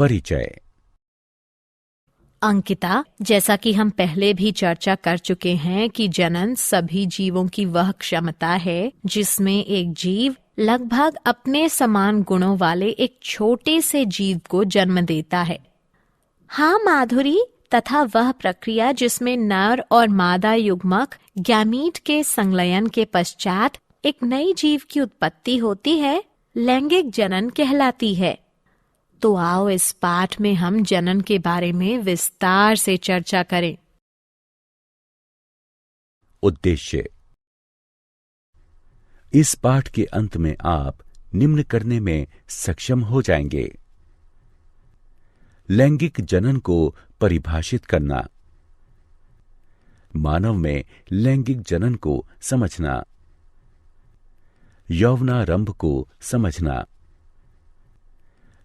परिचय। अंकिता, जैसा कि हम पहले भी चर्चा कर चुके हैं कि जनन सभी जीवों की वह क्षमता है जिसमें एक जीव लगभग अपने समान गुणों वाले एक छोटे से जीव को जन्म देता है। हाँ माधुरी, तथा वह प्रक्रिया जिसमें नर और मादा युग्मक गैमीट के संलयन के पश्चात एक नई जीव की उत्पत्ति होती है, लैंगिक जनन कहलाती है। तो आओ इस पाठ में हम जनन के बारे में विस्तार से चर्चा करें। उद्देश्य। इस पाठ के अंत में आप निम्न करने में सक्षम हो जाएंगे: लैंगिक जनन को परिभाषित करना, मानव में लैंगिक जनन को समझना, यौवनारंभ को समझना,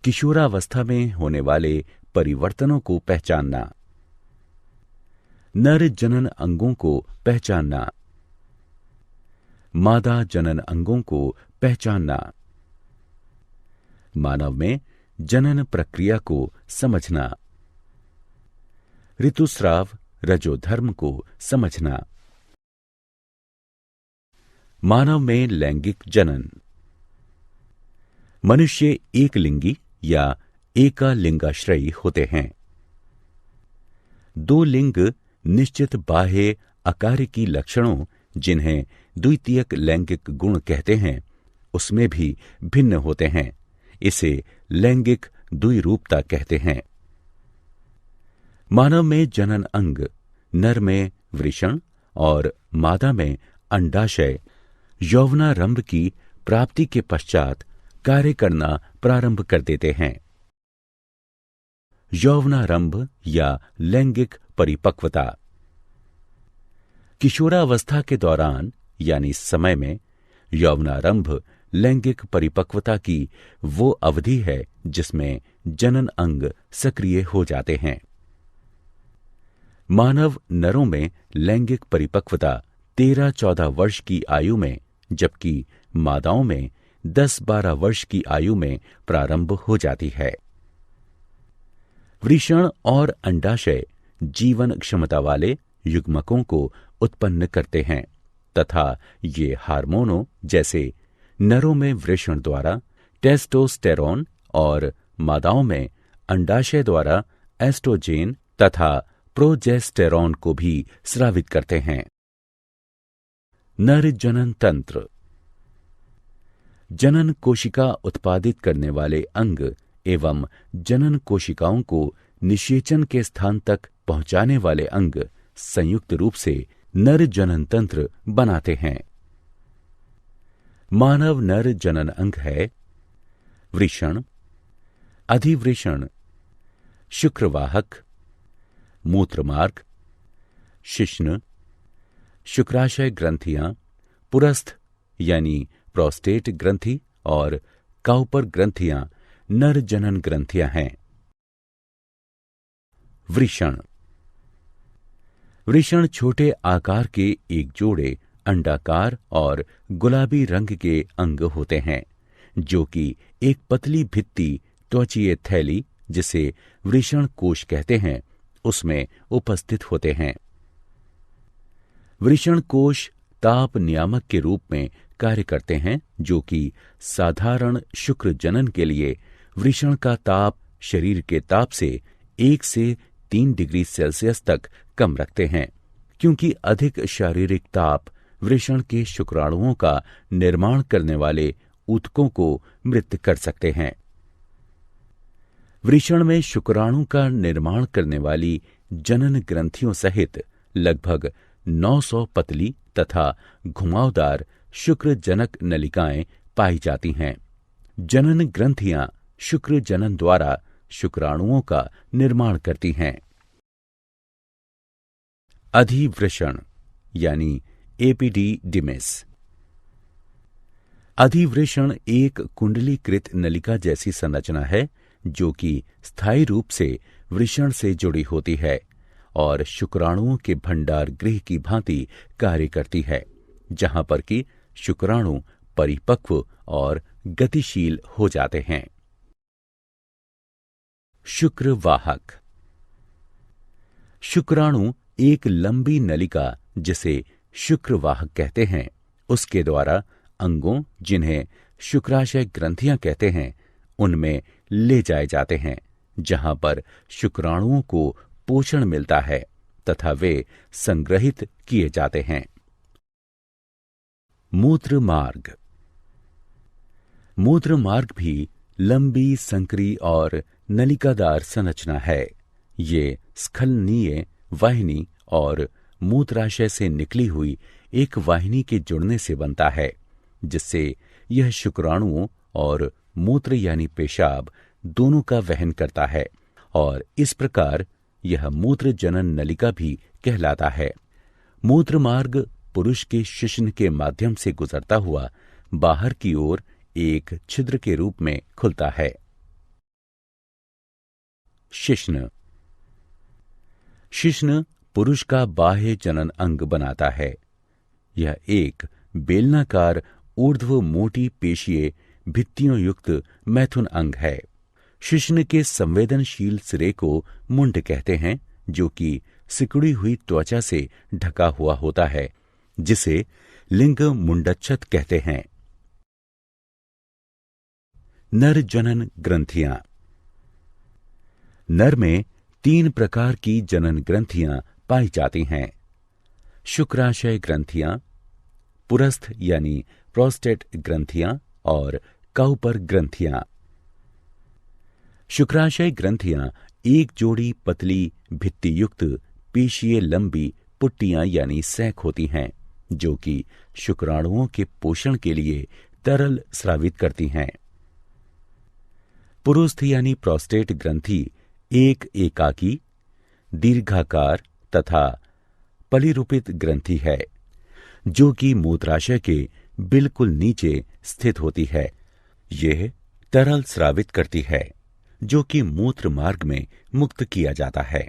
किशोरावस्था में होने वाले परिवर्तनों को पहचानना, नर जनन अंगों को पहचानना, मादा जनन अंगों को पहचानना, मानव में जनन प्रक्रिया को समझना, ऋतुस्राव रजोधर्म को समझना। मानव में लैंगिक जनन। मनुष्य एक लिंगी या एकालिंगाश्रयी होते हैं। दो लिंग निश्चित बाह्य अकार्यकी लक्षणों, जिन्हें द्वितीयक लैंगिक गुण कहते हैं, उसमें भी भिन्न होते हैं। इसे लैंगिक द्विरूपता कहते हैं। मानव में जनन अंग नर में वृषण और मादा में अंडाशय यौवनारंभ की प्राप्ति के पश्चात कार्य करना प्रारंभ कर देते हैं। यौवनारंभ या लैंगिक परिपक्वता। किशोरावस्था के दौरान यानी समय में यौवनारंभ लैंगिक परिपक्वता की वो अवधि है जिसमें जनन अंग सक्रिय हो जाते हैं। मानव नरों में लैंगिक परिपक्वता 13-14 वर्ष की आयु में, जबकि मादाओं में 10-12 वर्ष की आयु में प्रारंभ हो जाती है। वृषण और अंडाशय जीवन क्षमता वाले युग्मकों को उत्पन्न करते हैं तथा ये हार्मोनों जैसे नरों में वृषण द्वारा टेस्टोस्टेरोन और मादाओं में अंडाशय द्वारा एस्ट्रोजेन तथा प्रोजेस्टेरोन को भी स्रावित करते हैं। नर जनन तंत्र। जनन कोशिका उत्पादित करने वाले अंग एवं जनन कोशिकाओं को निषेचन के स्थान तक पहुंचाने वाले अंग संयुक्त रूप से नर जनन तंत्र बनाते हैं। मानव नर जनन अंग है वृषण, अधिवृषण, शुक्रवाहक, मूत्रमार्ग, शिश्न, शुक्राशय ग्रंथियां, पुरस्थ यानी प्रोस्टेट ग्रंथि और काउपर ग्रंथियां नर जनन ग्रंथियां हैं। वृषण। वृषण छोटे आकार के एक जोड़े अंडाकार और गुलाबी रंग के अंग होते हैं, जो कि एक पतली भित्ति त्वचीय थैली, जिसे वृषण कोश कहते हैं, उसमें उपस्थित होते हैं। वृषण कोश ताप नियामक के रूप में कार्य करते हैं, जो कि साधारण शुक्र जनन के लिए वृषण का ताप शरीर के ताप से 1 से 3 डिग्री सेल्सियस तक कम रखते हैं, क्योंकि अधिक शारीरिक ताप वृषण के शुक्राणुओं का निर्माण करने वाले ऊतकों को मृत कर सकते हैं। वृषण में शुक्राणु का निर्माण करने वाली जनन ग्रंथियों सहित लगभग 900 पतली तथा घुमावदार शुक्र जनक नलिकाएं पाई जाती हैं। जनन ग्रंथियां शुक्र जनन द्वारा शुक्राणुओं का निर्माण करती हैं। अधिवृषण यानी एपिडिडिमिस। अधिवृषण एक कुंडलीकृत नलिका जैसी संरचना है, जो कि स्थायी रूप से वृषण से जुड़ी होती है और शुक्राणुओं के भंडार गृह की भांति कार्य करती है, जहां पर कि शुक्राणु परिपक्व और गतिशील हो जाते हैं। शुक्रवाहक। शुक्राणु एक लंबी नलिका, जिसे शुक्रवाहक कहते हैं, उसके द्वारा अंगों, जिन्हें शुक्राशय ग्रंथियां कहते हैं, उनमें ले जाए जाते हैं, जहां पर शुक्राणुओं को पोषण मिलता है तथा वे संग्रहित किए जाते हैं। मूत्र मार्ग। मूत्र मार्ग भी लंबी, संकरी और नलिकादार संरचना है। ये स्खलनीय वाहिनी और मूत्राशय से निकली हुई एक वाहिनी के जुड़ने से बनता है, जिससे यह शुक्राणुओं और मूत्र यानी पेशाब दोनों का वहन करता है, और इस प्रकार यह मूत्र जनन नलिका भी कहलाता है। मूत्र मार्ग पुरुष के शिश्न के माध्यम से गुजरता हुआ बाहर की ओर एक छिद्र के रूप में खुलता है। शिश्न। शिश्न पुरुष का बाह्य जनन अंग बनाता है। यह एक बेलनाकार ऊर्ध्व मोटी पेशीय भित्तियों युक्त मैथुन अंग है। शिश्न के संवेदनशील सिरे को मुंड कहते हैं, जो कि सिकुड़ी हुई त्वचा से ढका हुआ होता है, जिसे लिंग मुंडच्छत कहते हैं। नर जनन ग्रंथियां। नर में 3 प्रकार की जनन ग्रंथियां पाई जाती हैं। शुक्राशय ग्रंथियां, पुरस्थ यानी प्रोस्टेट ग्रंथियां और काउपर ग्रंथियां। शुक्राशय ग्रंथियां एक जोड़ी पतली भित्ति युक्त पेशीय लंबी पुट्टियां यानी सैक होती हैं, जो कि शुक्राणुओं के पोषण के लिए तरल स्रावित करती हैं। पुरुस्थ यानी प्रोस्टेट ग्रंथि एक एकाकी, दीर्घाकार तथा पलिरूपित ग्रंथि है, जो कि मूत्राशय के बिल्कुल नीचे स्थित होती है। यह तरल स्रावित करती है, जो कि मूत्र मार्ग में मुक्त किया जाता है।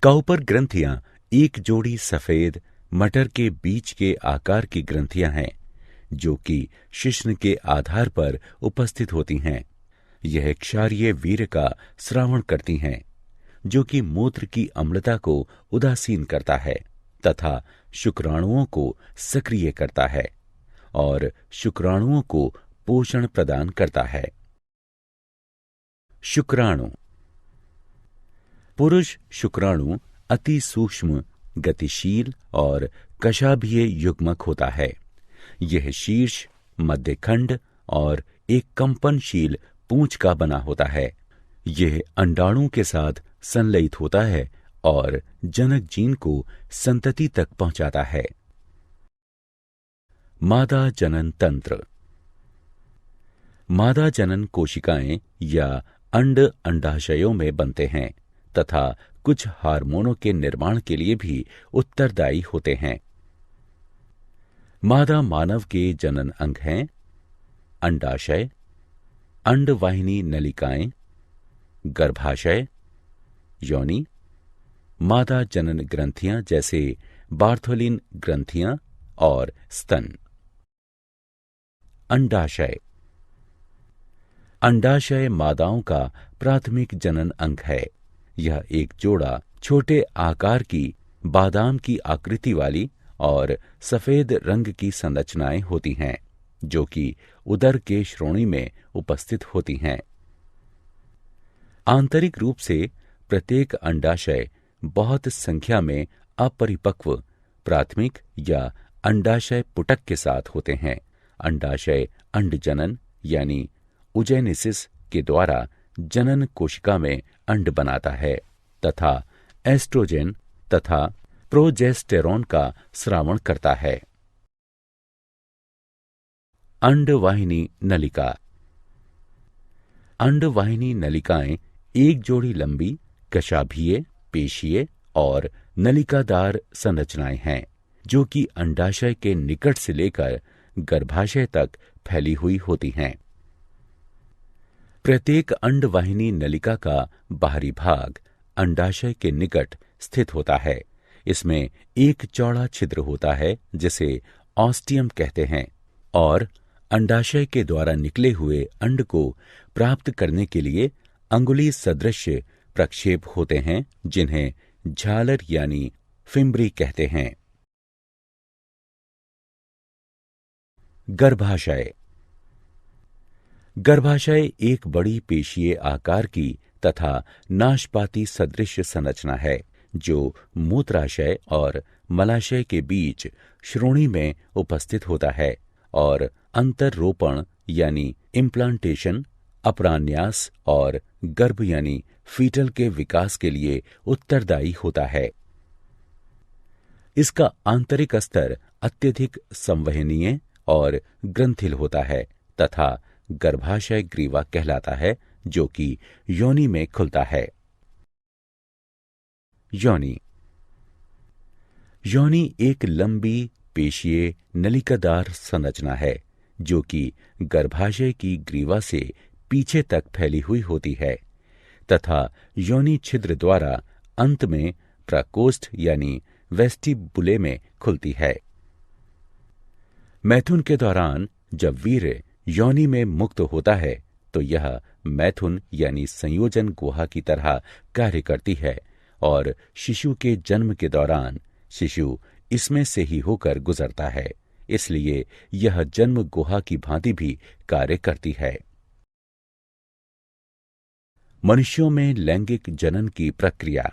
काउपर ग्रंथियां एक जोड़ी सफेद मटर के बीज के आकार की ग्रंथियां हैं, जो कि शिश्न के आधार पर उपस्थित होती हैं। यह क्षारीय वीर्य का स्रावण करती हैं, जो कि मूत्र की अम्लता को उदासीन करता है तथा शुक्राणुओं को सक्रिय करता है और शुक्राणुओं को पोषण प्रदान करता है। शुक्राणु। पुरुष शुक्राणु अति सूक्ष्म, गतिशील और कशाभीय युग्मक होता है। यह शीर्ष, मध्यखंड और एक कंपनशील पूंछ का बना होता है। यह अंडाणु के साथ संलयित होता है और जनक जीन को संतति तक पहुंचाता है। मादा जनन तंत्र। मादा जनन कोशिकाएं या अंड अंडाशयों में बनते हैं तथा कुछ हार्मोनों के निर्माण के लिए भी उत्तरदायी होते हैं। मादा मानव के जनन अंग हैं अंडाशय, अंडवाहिनी नलिकाएं, गर्भाशय, योनि, मादा जनन ग्रंथियां जैसे बार्थोलिन ग्रंथियां और स्तन। अंडाशय। अंडाशय मादाओं का प्राथमिक जनन अंग है। यह एक जोड़ा छोटे आकार की बादाम की आकृति वाली और सफेद रंग की संरचनाएं होती हैं, जो कि उदर के श्रोणि में उपस्थित होती हैं। आंतरिक रूप से प्रत्येक अंडाशय बहुत संख्या में अपरिपक्व प्राथमिक या अंडाशय पुटक के साथ होते हैं। अंडाशय अंडजनन यानी उजेनेसिस के द्वारा जनन कोशिका में अंड बनाता है तथा एस्ट्रोजेन तथा प्रोजेस्टेरोन का स्रावण करता है। अंडवाहिनी नलिका। अंडवाहिनी नलिकाएं एक जोड़ी लंबी, कशाभीय, पेशीय और नलिकादार संरचनाएं हैं, जो कि अंडाशय के निकट से लेकर गर्भाशय तक फैली हुई होती हैं। प्रत्येक अंडवाहिनी नलिका का बाहरी भाग अंडाशय के निकट स्थित होता है। इसमें एक चौड़ा छिद्र होता है, जिसे ऑस्टियम कहते हैं, और अंडाशय के द्वारा निकले हुए अंड को प्राप्त करने के लिए अंगुली सदृश प्रक्षेप होते हैं, जिन्हें झालर यानी फिम्बरी कहते हैं। गर्भाशय। गर्भाशय एक बड़ी पेशीय आकार की तथा नाशपाती सदृश संरचना है, जो मूत्राशय और मलाशय के बीच श्रोणि में उपस्थित होता है और अंतररोपण यानी इम्प्लांटेशन, अपरान्यास और गर्भ यानी फीटल के विकास के लिए उत्तरदायी होता है। इसका आंतरिक स्तर अत्यधिक संवहनीय और ग्रंथिल होता है तथा गर्भाशय ग्रीवा कहलाता है, जो कि योनि में खुलता है। योनि। योनि एक लंबी पेशीय नलिकादार संरचना है, जो कि गर्भाशय की ग्रीवा से पीछे तक फैली हुई होती है तथा योनि छिद्र द्वारा अंत में प्रकोष्ठ यानी वेस्टिबुले में खुलती है। मैथुन के दौरान जब वीर्य योनि में मुक्त होता है तो यह मैथुन यानी संयोजन गुहा की तरह कार्य करती है और शिशु के जन्म के दौरान शिशु इसमें से ही होकर गुजरता है, इसलिए यह जन्म गुहा की भांति भी कार्य करती है। मनुष्यों में लैंगिक जनन की प्रक्रिया।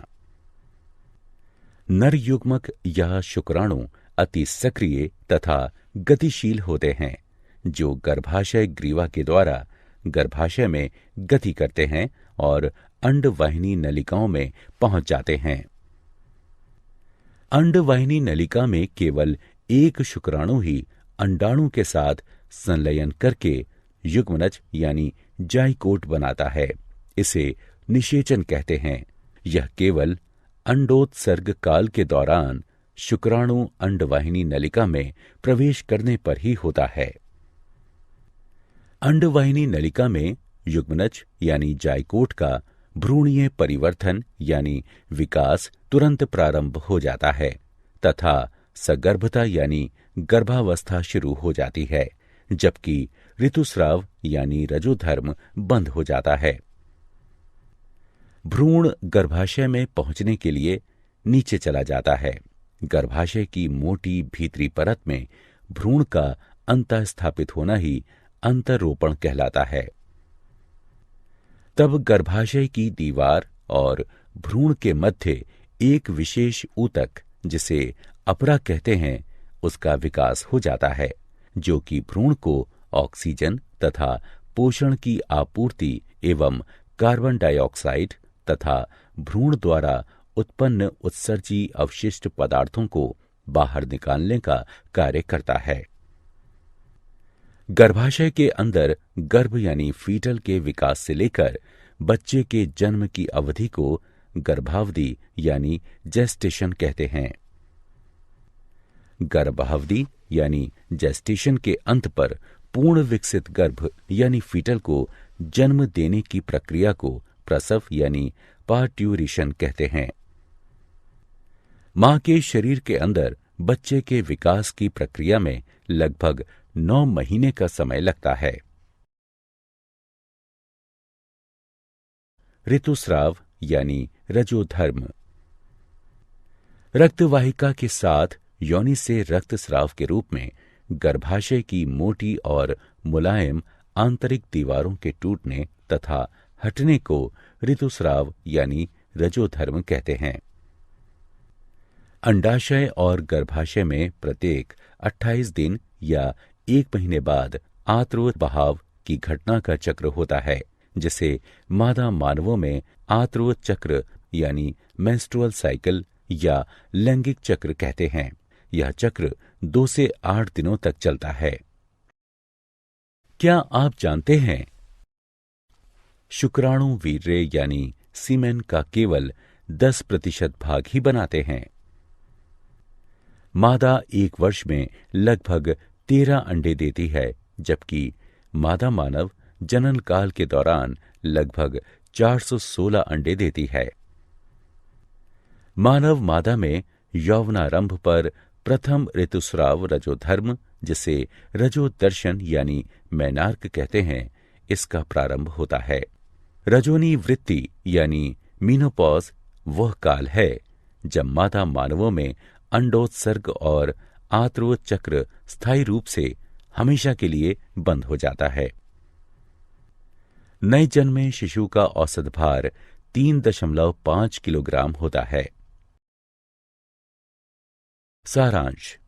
नर युग्मक या शुक्राणु अति सक्रिय तथा गतिशील होते हैं, जो गर्भाशय ग्रीवा के द्वारा गर्भाशय में गति करते हैं और अंडवाहिनी नलिकाओं में पहुंच जाते हैं। अंडवाहिनी नलिका में केवल एक शुक्राणु ही अंडाणु के साथ संलयन करके युग्मनज यानी जाइकोट बनाता है। इसे निषेचन कहते हैं। यह केवल अंडोत्सर्ग काल के दौरान शुक्राणु अंडवाहिनी नलिका में प्रवेश करने पर ही होता है। अंडवाहिनी नलिका में युग्मनज यानी जाइकोट का भ्रूणीय परिवर्तन यानी विकास तुरंत प्रारंभ हो जाता है तथा सगर्भता यानी गर्भावस्था शुरू हो जाती है, जबकि ऋतुस्राव यानी रजोधर्म बंद हो जाता है। भ्रूण गर्भाशय में पहुंचने के लिए नीचे चला जाता है। गर्भाशय की मोटी भीतरी परत में भ्रूण का अंतः स्थापित होना ही अंतरोपण कहलाता है। तब गर्भाशय की दीवार और भ्रूण के मध्य एक विशेष ऊतक, जिसे अपरा कहते हैं, उसका विकास हो जाता है, जो कि भ्रूण को ऑक्सीजन तथा पोषण की आपूर्ति एवं कार्बन डाइऑक्साइड तथा भ्रूण द्वारा उत्पन्न उत्सर्जी अवशिष्ट पदार्थों को बाहर निकालने का कार्य करता है। गर्भाशय के अंदर गर्भ यानी फीटल के विकास से लेकर बच्चे के जन्म की अवधि को गर्भावधि यानी जेस्टेशन कहते हैं। गर्भावधि यानी जेस्टेशन के अंत पर पूर्ण विकसित गर्भ यानी फीटल को जन्म देने की प्रक्रिया को प्रसव यानी पार्ट्यूरेशन कहते हैं। मां के शरीर के अंदर बच्चे के विकास की प्रक्रिया में लगभग 9 महीने का समय लगता है। ऋतुस्राव यानी रजोधर्म। रक्तवाहिका के साथ योनि से रक्तस्राव के रूप में गर्भाशय की मोटी और मुलायम आंतरिक दीवारों के टूटने तथा हटने को ऋतुस्राव यानी रजोधर्म कहते हैं। अंडाशय और गर्भाशय में प्रत्येक 28 दिन या 1 महीने बाद आत्रो बहाव की घटना का चक्र होता है, जिसे मादा मानवों में आत्रो चक्र यानी मेंस्ट्रुअल साइकिल या लैंगिक चक्र कहते हैं। यह चक्र 2 से 8 दिनों तक चलता है। क्या आप जानते हैं शुक्राणु वीर्य यानी सीमेन का केवल 10% भाग ही बनाते हैं। मादा 1 वर्ष में लगभग 13 अंडे देती है, जबकि मादा मानव जनन काल के दौरान लगभग 416 अंडे देती है। मानव मादा में यौवनारंभ पर प्रथम ऋतुस्राव रजोधर्म, जिसे रजोदर्शन यानी मैनार्क कहते हैं, इसका प्रारंभ होता है। रजोनी वृत्ति यानी मीनोपॉज वह काल है जब मादा मानवों में अंडोत्सर्ग और आर्तव चक्र स्थायी रूप से हमेशा के लिए बंद हो जाता है। नए जन्मे शिशु का औसत भार 3.5 किलोग्राम होता है। सारांश।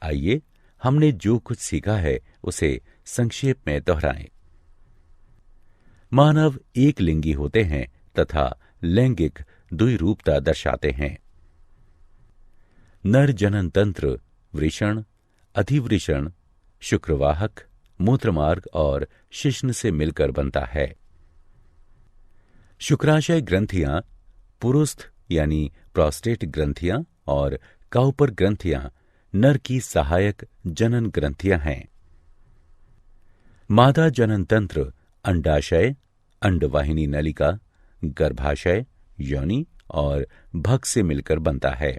आइए हमने जो कुछ सीखा है उसे संक्षेप में दोहराएं। मानव एक लिंगी होते हैं तथा लैंगिक द्विरूपता दर्शाते हैं। नर जनन तंत्र वृषण, अधिवृषण, शुक्रवाहक, मूत्रमार्ग और शिश्न से मिलकर बनता है। शुक्राशय ग्रंथियां पुरुस्थ यानी प्रोस्टेट ग्रंथियां और काउपर ग्रंथियां नर की सहायक जनन ग्रंथियां हैं। मादा जनन तंत्र अंडाशय, अंडवाहिनी नलिका, गर्भाशय, योनि और भग से मिलकर बनता है।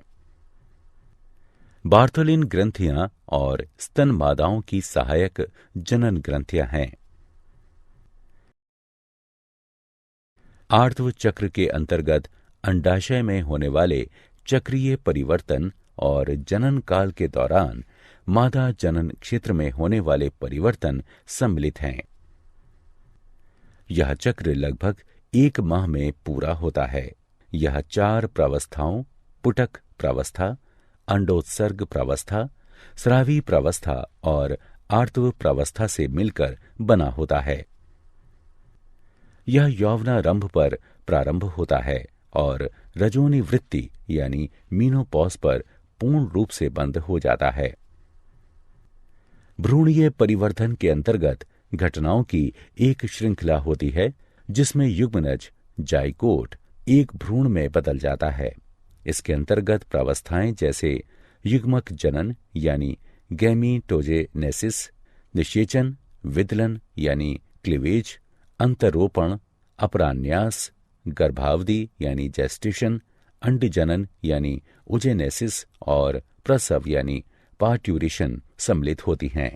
बार्थोलिन ग्रंथियां और स्तन मादाओं की सहायक जनन ग्रंथियां हैं। आर्तव चक्र के अंतर्गत अंडाशय में होने वाले चक्रीय परिवर्तन और जनन काल के दौरान मादा जनन क्षेत्र में होने वाले परिवर्तन सम्मिलित हैं। यह चक्र लगभग 1 माह में पूरा होता है। यह 4 प्रावस्थाओं पुटक प्रावस्था, अंडोत्सर्ग प्रावस्था, स्रावी प्रावस्था और आर्तव प्रावस्था से मिलकर बना होता है। यह यौवनारंभ पर प्रारंभ होता है और रजोनी वृत्ति यानी मीनोपॉज पर पूर्ण रूप से बंद हो जाता है। भ्रूणीय परिवर्तन के अंतर्गत घटनाओं की एक श्रृंखला होती है जिसमें युग्मनज जाइगोट एक भ्रूण में बदल जाता है। इसके अंतर्गत प्रावस्थाएं जैसे युग्मक जनन यानी गैमीटोजेनेसिस, निषेचन, विदलन यानी क्लीवेज, अंतरोपण, अपरान्यास, गर्भावधि यानी जेस्टेशन, अंडजनन यानी उजेनेसिस और प्रसव यानी पार्ट्यूरेशन सम्मिलित होती हैं।